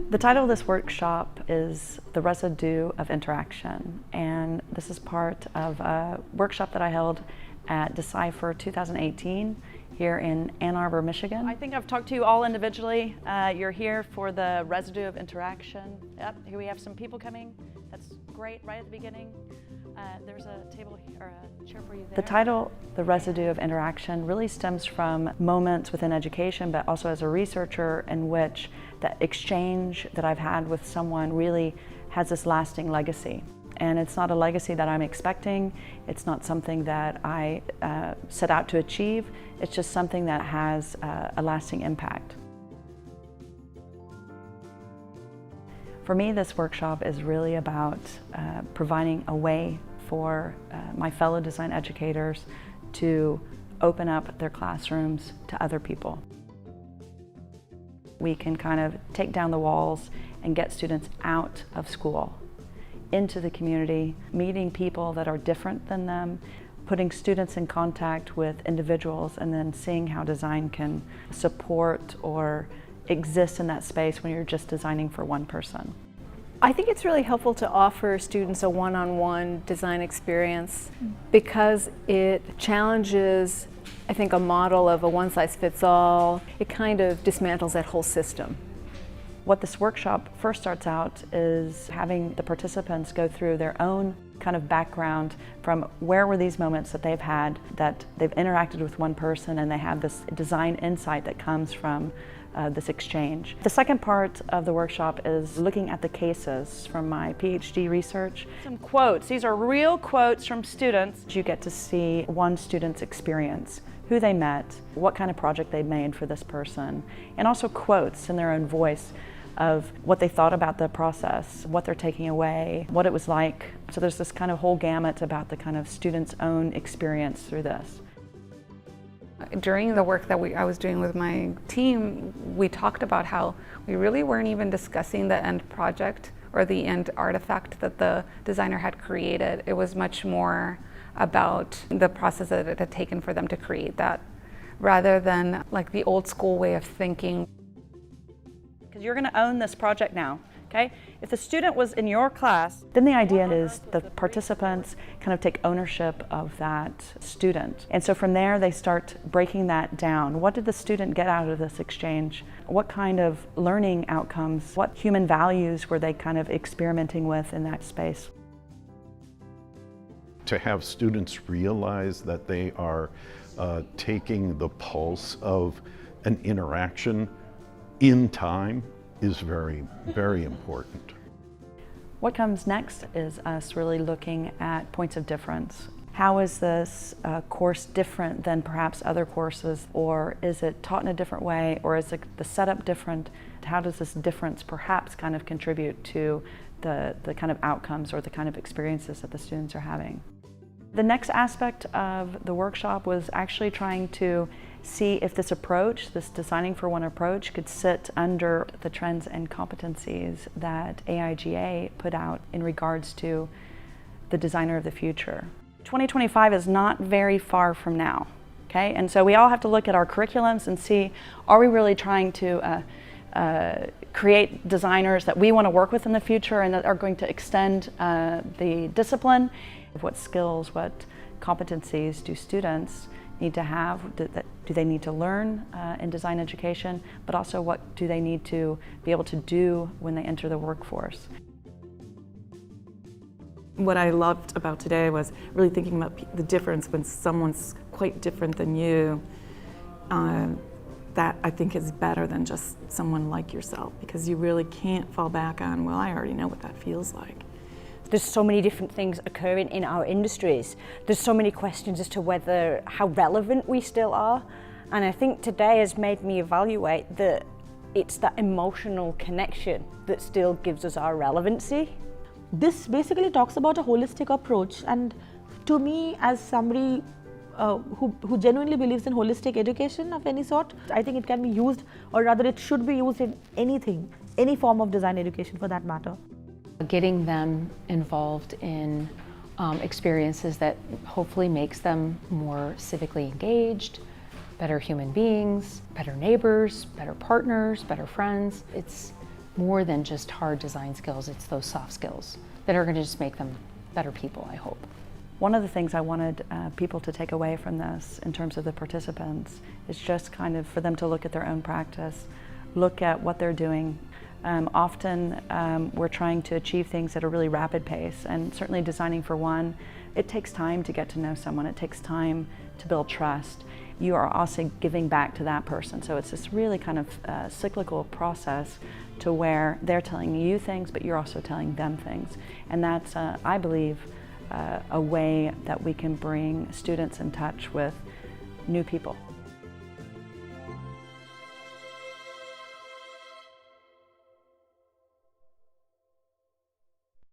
The title of this workshop is The Residue of Interaction, and this is part of a workshop that I held at Decipher 2018 here in Ann Arbor, Michigan. I think I've talked to you all individually. You're here for the residue of interaction. Yep, here we have some people coming. That's great, right at the beginning. There's a table or a chair for you there. The title, The Residue of Interaction, really stems from moments within education, but also as a researcher in which the exchange that I've had with someone really has this lasting legacy. And it's not a legacy that I'm expecting. It's not something that I set out to achieve. It's just something that has a lasting impact. For me, this workshop is really about providing a way for my fellow design educators to open up their classrooms to other people. We can kind of take down the walls and get students out of school, into the community, meeting people that are different than them, putting students in contact with individuals, and then seeing how design can support or exist in that space when you're just designing for one person. I think it's really helpful to offer students a one-on-one design experience because it challenges, I think, a model of a one-size-fits-all. It kind of dismantles that whole system. What this workshop first starts out is having the participants go through their own kind of background from where were these moments that they've had, that they've interacted with one person and they have this design insight that comes from this exchange. The second part of the workshop is looking at the cases from my PhD research. Some quotes, these are real quotes from students. You get to see one student's experience, who they met, what kind of project they made for this person, and also quotes in their own voice of what they thought about the process, what they're taking away, what it was like. So there's this kind of whole gamut about the kind of student's own experience through this. During the work that I was doing with my team, we talked about how we really weren't even discussing the end project or the end artifact that the designer had created. It was much more about the process that it had taken for them to create that, rather than like the old school way of thinking. Because you're going to own this project now, okay? If the student was in your class, then the idea is the participants kind of take ownership of that student. And so from there, they start breaking that down. What did the student get out of this exchange? What kind of learning outcomes, what human values were they kind of experimenting with in that space? To have students realize that they are taking the pulse of an interaction in time is very, very important. What comes next is us really looking at points of difference. How is this course different than perhaps other courses, or is it taught in a different way, or is the setup different? How does this difference perhaps kind of contribute to the kind of outcomes or the kind of experiences that the students are having? The next aspect of the workshop was actually trying to see if this approach, this designing for one approach, could sit under the trends and competencies that AIGA put out in regards to the designer of the future. 2025 is not very far from now, okay? And so we all have to look at our curriculums and see, are we really trying to create designers that we want to work with in the future and that are going to extend the discipline? What skills, what competencies do students need to have? Do they need to learn in design education, but also what do they need to be able to do when they enter the workforce? What I loved about today was really thinking about the difference when someone's quite different than you. That I think is better than just someone like yourself, because you really can't fall back on, well, I already know what that feels like. There's so many different things occurring in our industries. There's so many questions as to how relevant we still are. And I think today has made me evaluate that it's that emotional connection that still gives us our relevancy. This basically talks about a holistic approach, and to me, as somebody who genuinely believes in holistic education of any sort, I think it can be used, or rather it should be used in anything, any form of design education for that matter. Getting them involved in experiences that hopefully makes them more civically engaged, better human beings, better neighbors, better partners, better friends. It's more than just hard design skills, it's those soft skills that are going to just make them better people, I hope. One of the things I wanted people to take away from this in terms of the participants is just kind of for them to look at their own practice, look at what they're doing. Often we're trying to achieve things at a really rapid pace, and certainly designing for one, it takes time to get to know someone, it takes time to build trust. You are also giving back to that person, so it's this really kind of cyclical process to where they're telling you things, but you're also telling them things. And that's, I believe, a way that we can bring students in touch with new people.